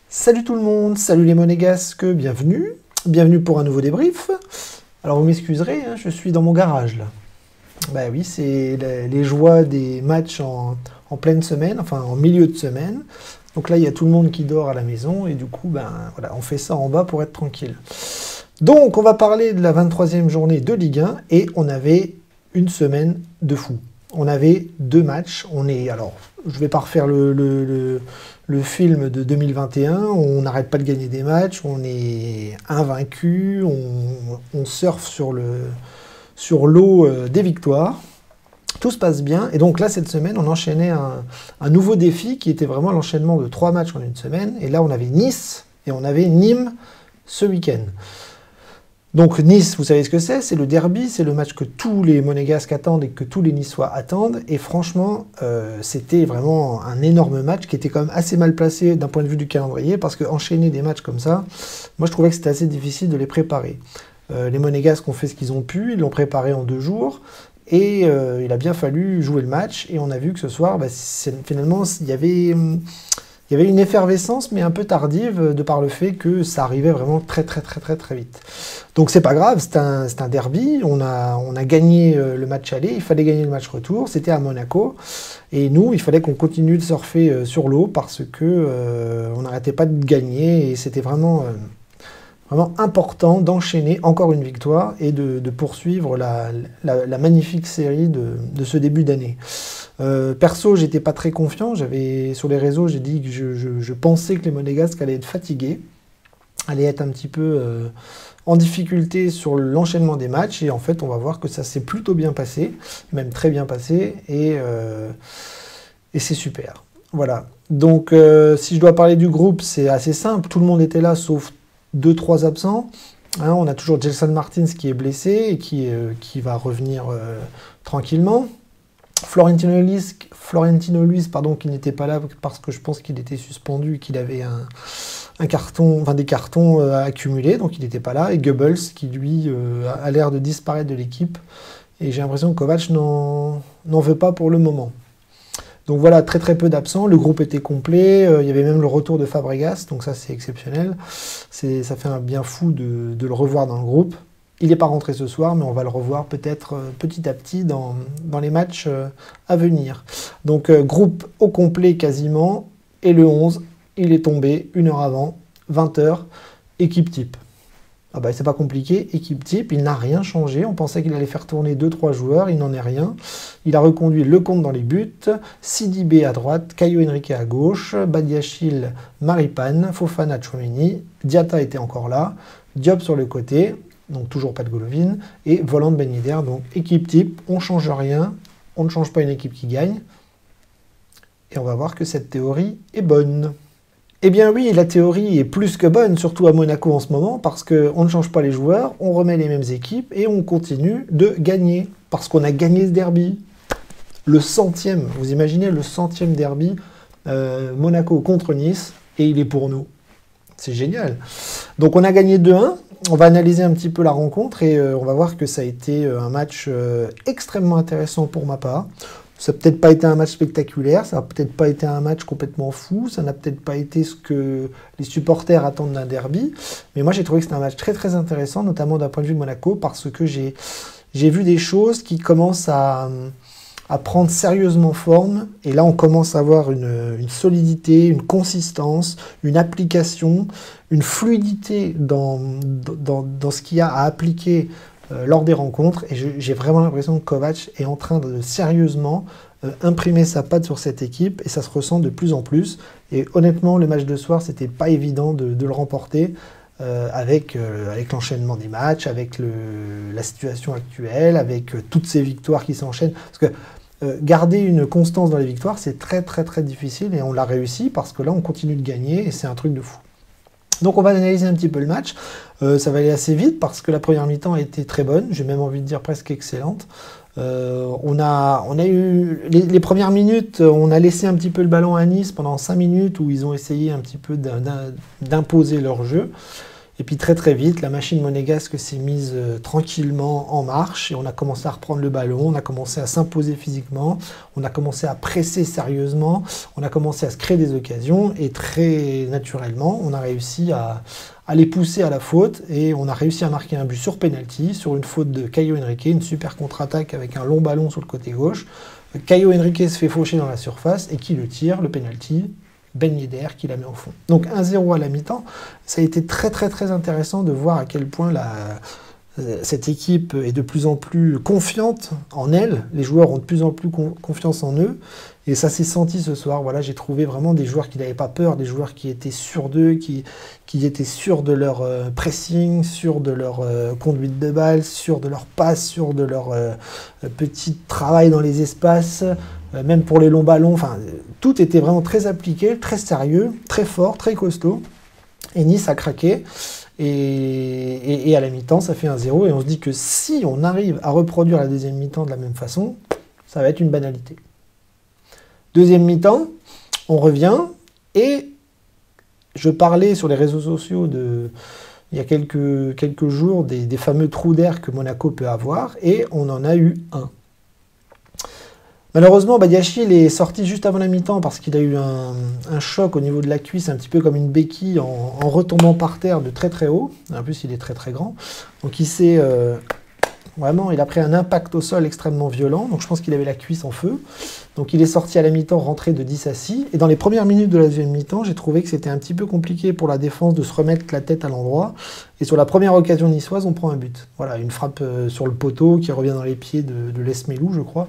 Salut tout le monde, salut les monégasques, bienvenue pour un nouveau débrief. Alors vous m'excuserez, hein, je suis dans mon garage là. Bah oui, c'est les joies des matchs en pleine semaine, enfin en milieu de semaine. Donc là il y a tout le monde qui dort à la maison et du coup ben voilà, on fait ça en bas pour être tranquille. Donc on va parler de la 23e journée de Ligue 1 et on avait une semaine de fou. On avait deux matchs, alors je vais pas refaire le film de 2021, on n'arrête pas de gagner des matchs, on est invaincu, on surfe sur l'eau des victoires, tout se passe bien, et donc là cette semaine on enchaînait un nouveau défi qui était vraiment l'enchaînement de 3 matchs en une semaine, et là on avait Nice et on avait Nîmes ce week-end. Donc Nice, vous savez ce que c'est le derby, c'est le match que tous les Monégasques attendent et que tous les Niçois attendent. Et franchement, c'était vraiment un énorme match qui était quand même assez mal placé d'un point de vue du calendrier parce qu'enchaîner des matchs comme ça, moi je trouvais que c'était assez difficile de les préparer. Les Monégasques ont fait ce qu'ils ont pu, ils l'ont préparé en 2 jours. Et il a bien fallu jouer le match. Et on a vu que ce soir, finalement, il y avait une effervescence, mais un peu tardive, de par le fait que ça arrivait vraiment très vite. Donc c'est pas grave, c'est un derby, on a gagné le match aller, il fallait gagner le match retour, c'était à Monaco, et nous, il fallait qu'on continue de surfer sur l'eau, parce que on n'arrêtait pas de gagner, et c'était vraiment important d'enchaîner encore une victoire, et de poursuivre la magnifique série de ce début d'année. Perso, j'étais pas très confiant. Sur les réseaux, j'ai dit que je pensais que les Monégasques allaient être fatigués, allaient être un petit peu en difficulté sur l'enchaînement des matchs. Et en fait, on va voir que ça s'est plutôt bien passé, même très bien passé, et c'est super. Voilà. Donc, si je dois parler du groupe, c'est assez simple. Tout le monde était là, sauf 2-3 absents. Hein, on a toujours Gelson Martins qui est blessé et qui va revenir tranquillement. Florentino Luis, qui n'était pas là parce que je pense qu'il était suspendu et qu'il avait des cartons accumulés, donc il n'était pas là. Et Goebbels, qui lui a l'air de disparaître de l'équipe. Et j'ai l'impression que Kovac n'en veut pas pour le moment. Donc voilà, très peu d'absents. Le groupe était complet. Il y avait même le retour de Fabregas, donc ça c'est exceptionnel. Ça fait un bien fou de le revoir dans le groupe. Il n'est pas rentré ce soir, mais on va le revoir peut-être petit à petit dans les matchs à venir. Donc groupe au complet quasiment, et le 11, il est tombé 1 heure avant, 20 h, équipe type. Ah bah c'est pas compliqué, équipe type, il n'a rien changé, on pensait qu'il allait faire tourner 2-3 joueurs, il n'en est rien. Il a reconduit Lecomte dans les buts, Sidibé à droite, Caio Henrique à gauche, Badiachil, Maripane, Fofana, Tchouaméni, Diatta était encore là, Diop sur le côté, donc toujours pas de Golovin, et Volant de Ben Yedder, donc équipe type, on ne change rien, on ne change pas une équipe qui gagne, et on va voir que cette théorie est bonne. Eh bien oui, la théorie est plus que bonne, surtout à Monaco en ce moment, parce qu'on ne change pas les joueurs, on remet les mêmes équipes, et on continue de gagner, parce qu'on a gagné ce derby. Le 100e, vous imaginez le 100e derby, Monaco contre Nice, et il est pour nous. C'est génial. Donc on a gagné 2-1, on va analyser un petit peu la rencontre et on va voir que ça a été un match extrêmement intéressant pour ma part. Ça n'a peut-être pas été un match spectaculaire, ça n'a peut-être pas été un match complètement fou, ça n'a peut-être pas été ce que les supporters attendent d'un derby, mais moi j'ai trouvé que c'était un match très intéressant, notamment d'un point de vue de Monaco, parce que j'ai vu des choses qui commencent à prendre sérieusement forme, et là on commence à avoir une solidité, une consistance, une application, une fluidité dans ce qu'il y a à appliquer lors des rencontres, et j'ai vraiment l'impression que Kovac est en train de sérieusement imprimer sa patte sur cette équipe, et ça se ressent de plus en plus, et honnêtement le match de soir c'était pas évident de le remporter, avec l'enchaînement des matchs, avec la situation actuelle, avec toutes ces victoires qui s'enchaînent, parce que garder une constance dans les victoires, c'est très difficile, et on l'a réussi parce que là on continue de gagner et c'est un truc de fou. Donc on va analyser un petit peu le match. Ça va aller assez vite parce que la première mi-temps a été très bonne, j'ai même envie de dire presque excellente. On a eu les premières minutes, on a laissé un petit peu le ballon à Nice pendant 5 minutes où ils ont essayé un petit peu d'imposer leur jeu. Et puis très très vite, la machine monégasque s'est mise tranquillement en marche et on a commencé à reprendre le ballon, on a commencé à s'imposer physiquement, on a commencé à presser sérieusement, on a commencé à se créer des occasions et très naturellement, on a réussi à les pousser à la faute et on a réussi à marquer un but sur penalty, sur une faute de Caio Henrique, une super contre-attaque avec un long ballon sur le côté gauche. Caio Henrique se fait faucher dans la surface et qui le tire, le penalty, Ben Yedder qui la met au fond. Donc 1-0 à la mi-temps, ça a été très très très intéressant de voir à quel point cette équipe est de plus en plus confiante en elle, les joueurs ont de plus en plus confiance en eux, et ça s'est senti ce soir. Voilà, j'ai trouvé vraiment des joueurs qui n'avaient pas peur, des joueurs qui étaient sûrs d'eux, qui étaient sûrs de leur pressing, sûrs de leur conduite de balle, sûrs de leur passe, sûrs de leur petit travail dans les espaces, même pour les longs ballons. Enfin, tout était vraiment très appliqué, très sérieux, très fort, très costaud. Et Nice a craqué. Et à la mi-temps, ça fait 1-0. Et on se dit que si on arrive à reproduire la deuxième mi-temps de la même façon, ça va être une banalité. Deuxième mi-temps, on revient. Et je parlais sur les réseaux sociaux il y a quelques jours des fameux trous d'air que Monaco peut avoir. Et on en a eu un. Malheureusement, Badiachil est sorti juste avant la mi-temps parce qu'il a eu un choc au niveau de la cuisse, un petit peu comme une béquille en retombant par terre de très très haut. En plus, il est très très grand. Donc il s'est vraiment, il a pris un impact au sol extrêmement violent. Donc je pense qu'il avait la cuisse en feu. Donc il est sorti à la mi-temps, rentré de 10 à 6. Et dans les premières minutes de la deuxième mi-temps, j'ai trouvé que c'était un petit peu compliqué pour la défense de se remettre la tête à l'endroit. Et sur la première occasion niçoise, on prend un but. Voilà, une frappe sur le poteau qui revient dans les pieds de Lesmelou, je crois,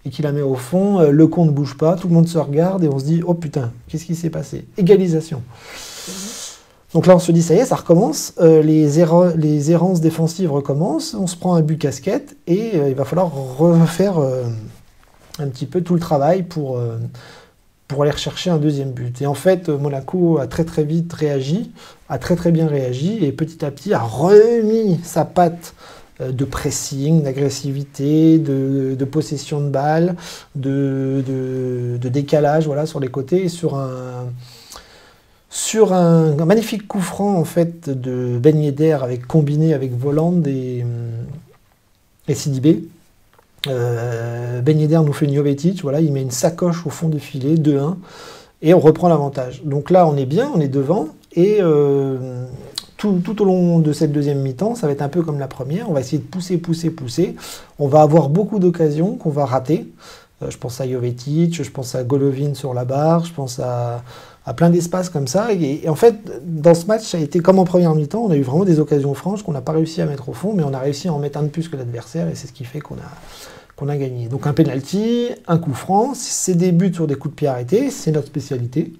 et qui la met au fond, le con ne bouge pas, tout le monde se regarde et on se dit « Oh putain, qu'est-ce qui s'est passé ?» Égalisation. Donc là, on se dit « Ça y est, ça recommence, les errances défensives recommencent, on se prend un but casquette et il va falloir refaire un petit peu tout le travail pour aller rechercher un deuxième but. » Et en fait, Monaco a très très vite réagi, a très très bien réagi et petit à petit a remis sa patte de pressing, d'agressivité, de possession de balle, de décalage, voilà, sur les côtés, et sur un magnifique coup franc en fait de Ben Yedder combiné avec Voland et Sidibé. Ben Yedder nous fait une Jovetic, voilà, il met une sacoche au fond du filet, 2-1, et on reprend l'avantage. Donc là, on est bien, on est devant, et tout au long de cette deuxième mi-temps, ça va être un peu comme la première. On va essayer de pousser. On va avoir beaucoup d'occasions qu'on va rater. Je pense à Jovetic, je pense à Golovin sur la barre, je pense à plein d'espaces comme ça. Et en fait, dans ce match, ça a été comme en première mi-temps. On a eu vraiment des occasions franches qu'on n'a pas réussi à mettre au fond, mais on a réussi à en mettre un de plus que l'adversaire, et c'est ce qui fait qu'on a gagné. Donc un penalty, un coup franc, c'est des buts sur des coups de pied arrêtés, c'est notre spécialité.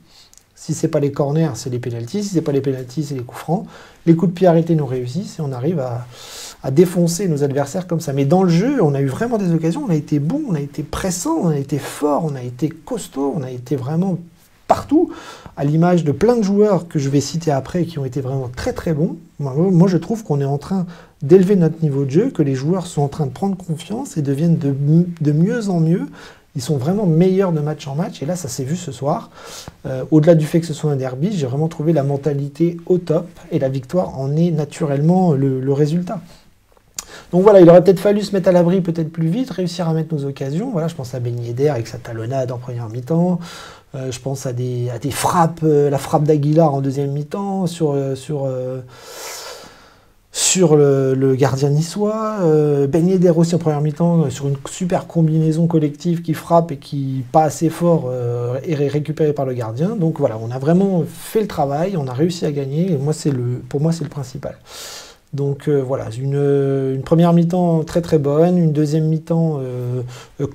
Si ce n'est pas les corners, c'est les pénaltys. Si ce n'est pas les pénaltys, c'est les coups francs. Les coups de pied arrêtés nous réussissent et on arrive à défoncer nos adversaires comme ça. Mais dans le jeu, on a eu vraiment des occasions. On a été bon, on a été pressant, on a été fort, on a été costaud, on a été vraiment partout, à l'image de plein de joueurs que je vais citer après qui ont été vraiment très très bons. Moi, je trouve qu'on est en train d'élever notre niveau de jeu, que les joueurs sont en train de prendre confiance et deviennent de mieux en mieux. Ils sont vraiment meilleurs de match en match, et là, ça s'est vu ce soir. Au-delà du fait que ce soit un derby, j'ai vraiment trouvé la mentalité au top, et la victoire en est naturellement le résultat. Donc voilà, il aurait peut-être fallu se mettre à l'abri peut-être plus vite, réussir à mettre nos occasions. Voilà, je pense à Ben Yedder avec sa talonnade en première mi-temps. Je pense à des frappes, la frappe d'Aguilar en deuxième mi-temps, sur le gardien niçois, Ben Yedder aussi en première mi-temps sur une super combinaison collective qui frappe et qui pas assez fort est récupéré par le gardien. Donc voilà, on a vraiment fait le travail, on a réussi à gagner, et pour moi c'est le principal. Donc voilà, une première mi-temps très très bonne, une deuxième mi-temps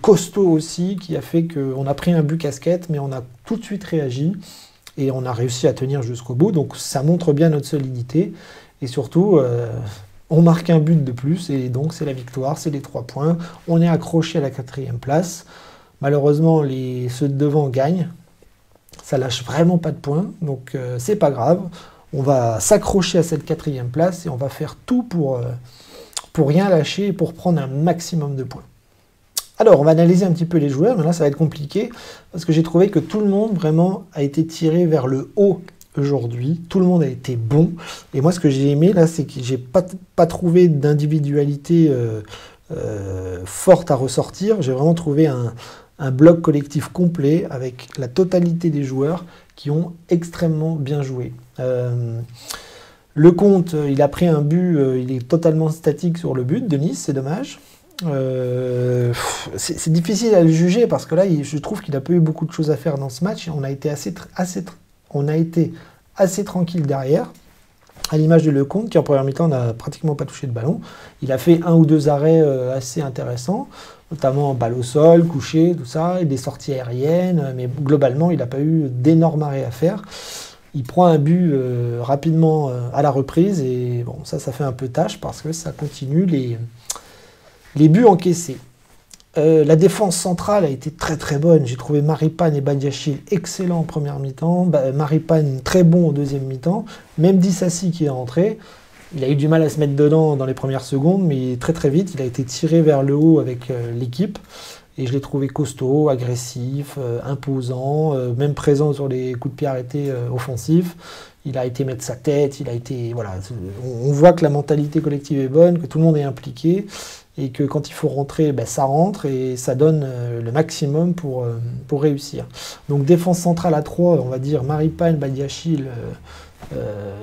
costaud aussi, qui a fait qu'on a pris un but casquette, mais on a tout de suite réagi et on a réussi à tenir jusqu'au bout. Donc ça montre bien notre solidité. Et surtout, on marque un but de plus, et donc c'est la victoire, c'est les 3 points. On est accroché à la 4e place. Malheureusement, ceux de devant gagnent. Ça lâche vraiment pas de points, donc c'est pas grave. On va s'accrocher à cette 4e place et on va faire tout pour rien lâcher et pour prendre un maximum de points. Alors, on va analyser un petit peu les joueurs, mais là, ça va être compliqué, parce que j'ai trouvé que tout le monde, vraiment, a été tiré vers le haut aujourd'hui. Tout le monde a été bon. Et moi, ce que j'ai aimé, là, c'est que j'ai pas trouvé d'individualité forte à ressortir. J'ai vraiment trouvé un bloc collectif complet avec la totalité des joueurs qui ont extrêmement bien joué. Lecomte, il a pris un but, il est totalement statique sur le but de Nice, c'est dommage. C'est difficile à le juger parce que là, je trouve qu'il n'a pas eu beaucoup de choses à faire dans ce match. On a été assez tranquille derrière, à l'image de Lecomte qui en première mi-temps n'a pratiquement pas touché de ballon. Il a fait un ou deux arrêts assez intéressants, notamment balle au sol, couché, tout ça, et des sorties aériennes, mais globalement, il n'a pas eu d'énormes arrêts à faire. Il prend un but rapidement à la reprise et bon, ça fait un peu tâche parce que ça continue les buts encaissés. La défense centrale a été très très bonne. J'ai trouvé Maripane et Badiachil excellents en première mi-temps. Maripane très bon au deuxième mi-temps. Même Dissassi qui est rentré. Il a eu du mal à se mettre dedans dans les premières secondes, mais très très vite, il a été tiré vers le haut avec l'équipe. Et je l'ai trouvé costaud, agressif, imposant, même présent sur les coups de pied arrêtés offensifs. Il a été mettre sa tête, il a été... Voilà, on voit que la mentalité collective est bonne, que tout le monde est impliqué, et que quand il faut rentrer, ça rentre, et ça donne le maximum pour réussir. Donc défense centrale à 3, on va dire Maripane, Badiachil,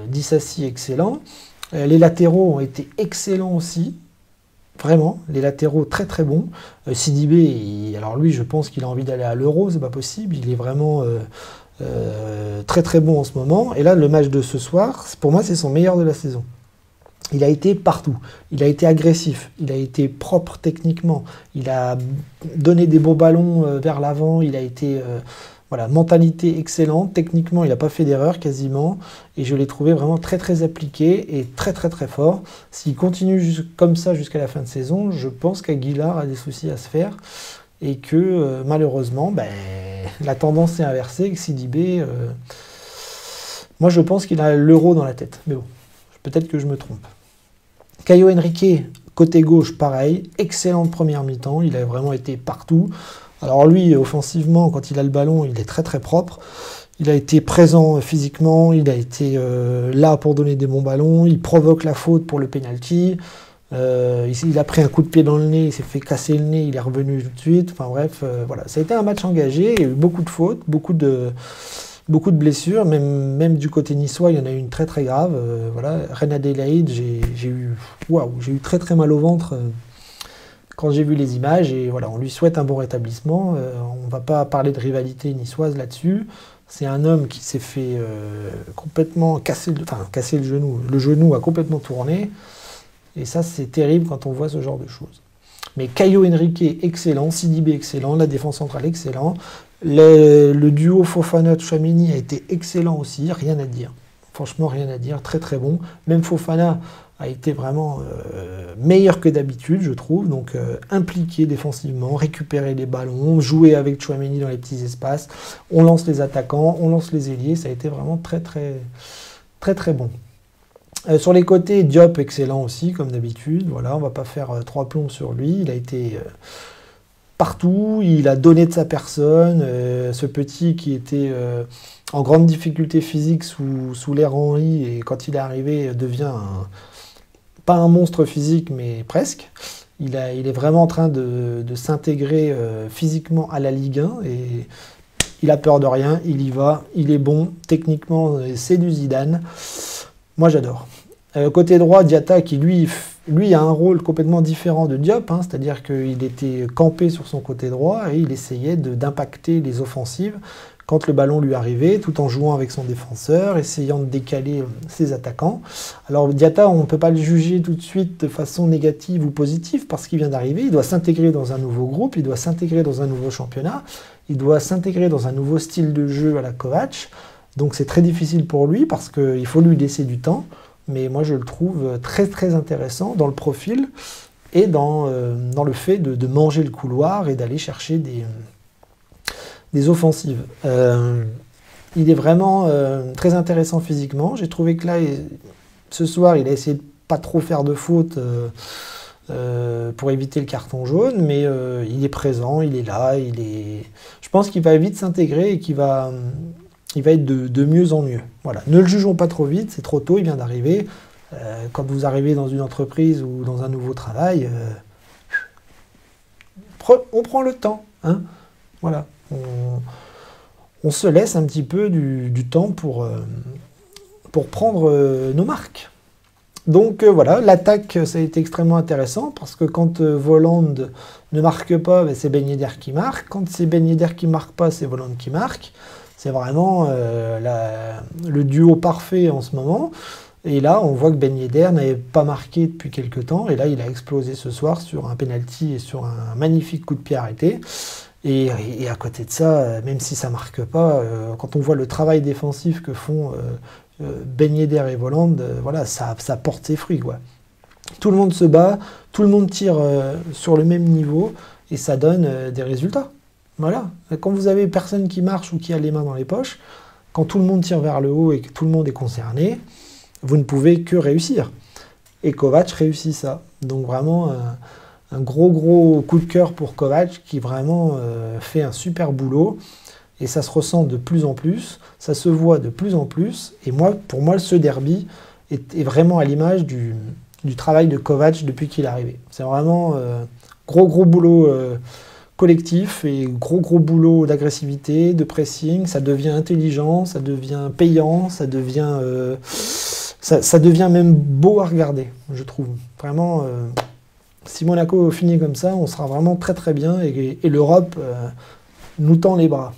Dissassi, excellent. Les latéraux ont été excellents aussi. Vraiment, les latéraux très très bons. Sidibé, alors lui, je pense qu'il a envie d'aller à l'Euro, c'est pas possible. Il est vraiment très très bon en ce moment. Et là, le match de ce soir, pour moi, c'est son meilleur de la saison. Il a été partout. Il a été agressif. Il a été propre techniquement. Il a donné des beaux ballons vers l'avant. Il a été... Voilà, mentalité excellente, techniquement il n'a pas fait d'erreur quasiment, et je l'ai trouvé vraiment très très appliqué et très très très fort. S'il continue comme ça jusqu'à la fin de saison, je pense qu'Aguilar a des soucis à se faire, et que malheureusement, la tendance est inversée, et que Sidibé, moi je pense qu'il a l'Euro dans la tête, mais bon, peut-être que je me trompe. Caio Henrique, côté gauche, pareil, excellente première mi-temps, il a vraiment été partout. Alors lui, offensivement, quand il a le ballon, il est très très propre. Il a été présent physiquement, il a été là pour donner des bons ballons, il provoque la faute pour le penalty. Il a pris un coup de pied dans le nez, il s'est fait casser le nez, il est revenu tout de suite. Enfin bref, voilà. Ça a été un match engagé, il y a eu beaucoup de fautes, beaucoup de blessures, même du côté niçois, il y en a eu une très très grave. Voilà. Reine Adélaïde, j'ai eu très très mal au ventre. Quand j'ai vu les images, et voilà, on lui souhaite un bon rétablissement. On ne va pas parler de rivalité niçoise là-dessus. C'est un homme qui s'est fait complètement casser le genou. Le genou a complètement tourné. Et ça, c'est terrible quand on voit ce genre de choses. Mais Caio Henrique, excellent. Sidibé, excellent. La défense centrale, excellent. Le duo Fofana-Tchouaméni a été excellent aussi. Rien à dire. Franchement, rien à dire. Très, très bon. Même Fofana a été vraiment meilleur que d'habitude, je trouve. Donc, impliqué défensivement, récupérer les ballons, jouer avec Tchouaméni dans les petits espaces. On lance les attaquants, on lance les ailiers. Ça a été vraiment très, très, très, très bon. Sur les côtés, Diop, excellent aussi, comme d'habitude. Voilà, on ne va pas faire 3 plombs sur lui. Il a été partout. Il a donné de sa personne. Ce petit qui était en grande difficulté physique sous l'ère Henry, et quand il est arrivé, devient pas un monstre physique, mais presque. Il est vraiment en train de s'intégrer physiquement à la Ligue 1, et il a peur de rien, il y va, il est bon, techniquement, c'est du Zidane. Moi, j'adore. Côté droit, Diatta, qui lui a un rôle complètement différent de Diop, hein, c'est-à-dire qu'il était campé sur son côté droit et il essayait d'impacter les offensives quand le ballon lui arrivait, tout en jouant avec son défenseur, essayant de décaler ses attaquants. Alors Diatta, on ne peut pas le juger tout de suite de façon négative ou positive, parce qu'il vient d'arriver, il doit s'intégrer dans un nouveau groupe, il doit s'intégrer dans un nouveau championnat, il doit s'intégrer dans un nouveau style de jeu à la Kovac. Donc c'est très difficile pour lui, parce qu'il faut lui laisser du temps, mais moi je le trouve très très intéressant dans le profil, et dans le fait de manger le couloir et d'aller chercher des offensives. Il est vraiment très intéressant physiquement. J'ai trouvé que là, ce soir, il a essayé de pas trop faire de fautes pour éviter le carton jaune, mais il est présent, il est là, je pense qu'il va vite s'intégrer et qu'il va il va être de mieux en mieux. Voilà. Ne le jugeons pas trop vite, c'est trop tôt, il vient d'arriver. Quand vous arrivez dans une entreprise ou dans un nouveau travail, on prend le temps. Hein, voilà. On se laisse un petit peu du temps pour prendre nos marques. Donc voilà, l'attaque, ça a été extrêmement intéressant, parce que quand Volland ne marque pas, ben, c'est Ben Yedder qui marque. Quand c'est Ben Yedder qui marque pas, c'est Volland qui marque. C'est vraiment le duo parfait en ce moment. Et là, on voit que Ben Yedder n'avait pas marqué depuis quelques temps. Et là, il a explosé ce soir sur un penalty et sur un magnifique coup de pied arrêté. Et à côté de ça, même si ça ne marque pas, quand on voit le travail défensif que font Ben Yedder et Volland, voilà, ça porte ses fruits, quoi. Tout le monde se bat, tout le monde tire sur le même niveau, et ça donne des résultats. Voilà. Quand vous avez personne qui marche ou qui a les mains dans les poches, quand tout le monde tire vers le haut et que tout le monde est concerné, vous ne pouvez que réussir. Et Kovač réussit ça. Donc vraiment un gros coup de cœur pour Kovač, qui vraiment fait un super boulot. Et ça se ressent de plus en plus, ça se voit de plus en plus. Et moi, pour moi, ce derby est vraiment à l'image du travail de Kovač depuis qu'il est arrivé. C'est vraiment gros boulot collectif et gros boulot d'agressivité, de pressing. Ça devient intelligent, ça devient payant, ça devient même beau à regarder, je trouve. Vraiment, si Monaco finit comme ça, on sera vraiment très bien, et l'Europe nous tend les bras.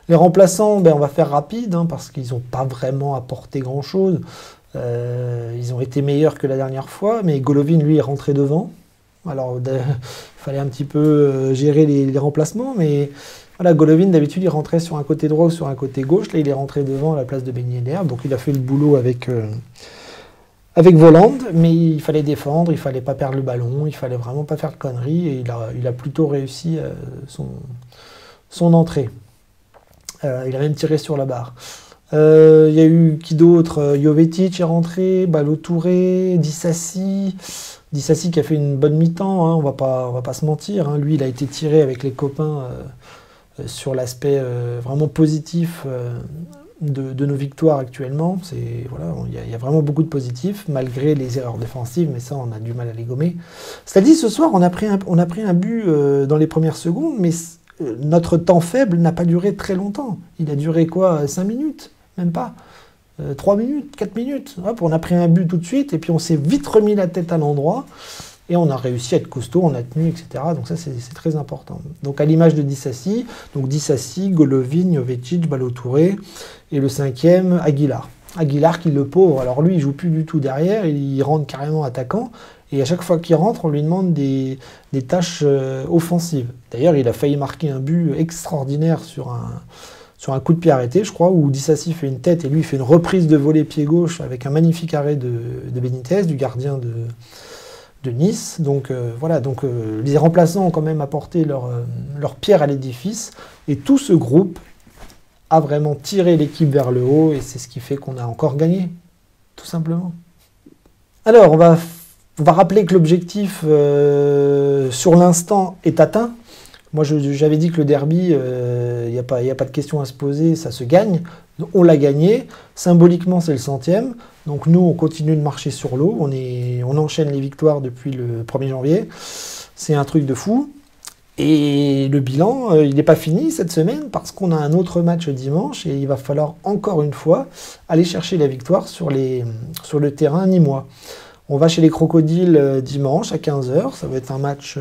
Les remplaçants, ben, on va faire rapide, hein, parce qu'ils n'ont pas vraiment apporté grand-chose. Ils ont été meilleurs que la dernière fois, mais Golovin, lui, est rentré devant. Alors, il fallait un petit peu gérer les remplacements, mais voilà, Golovin, d'habitude, il rentrait sur un côté droit ou sur un côté gauche. Là, il est rentré devant à la place de Ben Yedder, donc il a fait le boulot avec Volland, mais il fallait défendre, il fallait pas perdre le ballon, il fallait vraiment pas faire de conneries, et il a plutôt réussi son entrée. Il a même tiré sur la barre. Il y a eu qui d'autre? Jovetic est rentré, Ballo-Touré, Disasi qui a fait une bonne mi-temps, hein, on va pas se mentir. Hein. Lui, il a été tiré avec les copains sur l'aspect vraiment positif de nos victoires actuellement. Voilà, il y a vraiment beaucoup de positifs, malgré les erreurs défensives, mais ça, on a du mal à les gommer. C'est-à-dire, ce soir, on a pris un but dans les premières secondes, mais notre temps faible n'a pas duré très longtemps. Il a duré quoi? 5 minutes? Même pas. 3 minutes, 4 minutes. Hop, on a pris un but tout de suite, et puis on s'est vite remis la tête à l'endroit, et on a réussi à être costaud, on a tenu, etc. Donc ça, c'est très important. Donc à l'image de Disasi, Golovin, Jovetic, Ballo-Touré, et le 5e, Aguilar. Aguilar qui, le pauvre, alors lui, il joue plus du tout derrière, il rentre carrément attaquant, et à chaque fois qu'il rentre, on lui demande des tâches offensives. D'ailleurs, il a failli marquer un but extraordinaire sur un coup de pied arrêté, je crois, où Disasi fait une tête, et lui, il fait une reprise de volée pied gauche avec un magnifique arrêt de Benitez, du gardien de Nice. Donc voilà, les remplaçants ont quand même apporté leur pierre à l'édifice, et tout ce groupe a vraiment tiré l'équipe vers le haut, et c'est ce qui fait qu'on a encore gagné, tout simplement. Alors, on va rappeler que l'objectif sur l'instant est atteint. Moi, j'avais dit que le derby, il n'y a pas de question à se poser, ça se gagne. On l'a gagné. Symboliquement, c'est le 100e. Donc nous, on continue de marcher sur l'eau. On enchaîne les victoires depuis le 1er janvier. C'est un truc de fou. Et le bilan, il n'est pas fini cette semaine, parce qu'on a un autre match dimanche, et il va falloir encore une fois aller chercher la victoire sur le terrain nîmois. On va chez les Crocodiles dimanche à 15 h. Ça va être un match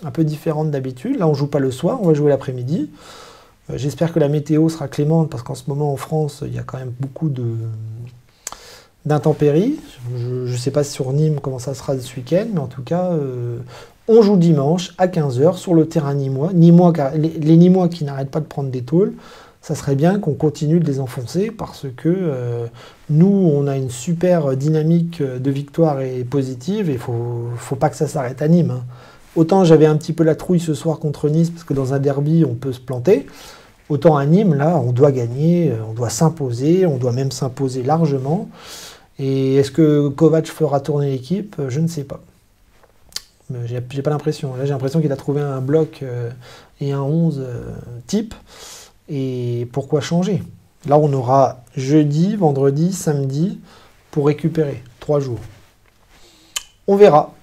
un peu différent d'habitude. Là, on ne joue pas le soir, on va jouer l'après-midi. J'espère que la météo sera clémente, parce qu'en ce moment, en France, il y a quand même beaucoup d'intempéries. Je ne sais pas sur Nîmes comment ça sera ce week-end, mais en tout cas, on joue dimanche à 15 h sur le terrain nîmois. Les Nîmois qui n'arrêtent pas de prendre des tôles. Ça serait bien qu'on continue de les enfoncer, parce que nous, on a une super dynamique de victoire et positive, et il faut pas que ça s'arrête à Nîmes. Hein. Autant j'avais un petit peu la trouille ce soir contre Nice, parce que dans un derby, on peut se planter. Autant à Nîmes, là, on doit gagner, on doit s'imposer, on doit même s'imposer largement. Et est-ce que Kovač fera tourner l'équipe? Je ne sais pas. J'ai pas l'impression. Là, j'ai l'impression qu'il a trouvé un bloc et un 11 type. Et pourquoi changer? Là, on aura jeudi, vendredi, samedi pour récupérer. 3 jours. On verra.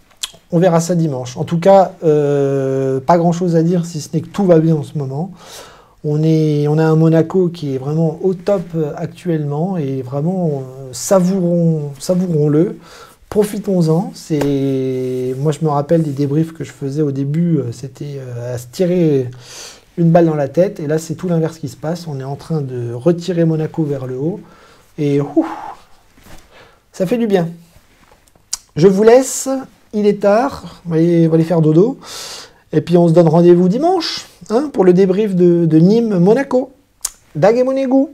On verra ça dimanche. En tout cas, pas grand-chose à dire si ce n'est que tout va bien en ce moment. On a un Monaco qui est vraiment au top actuellement et vraiment savourons-le. Profitons-en. Moi, je me rappelle des débriefs que je faisais au début, c'était à se tirer une balle dans la tête. Et là, c'est tout l'inverse qui se passe. On est en train de retirer Monaco vers le haut. Et ça fait du bien. Je vous laisse. Il est tard. On va aller faire dodo. Et puis, on se donne rendez-vous dimanche pour le débrief de Nîmes-Monaco. Dagemonegu.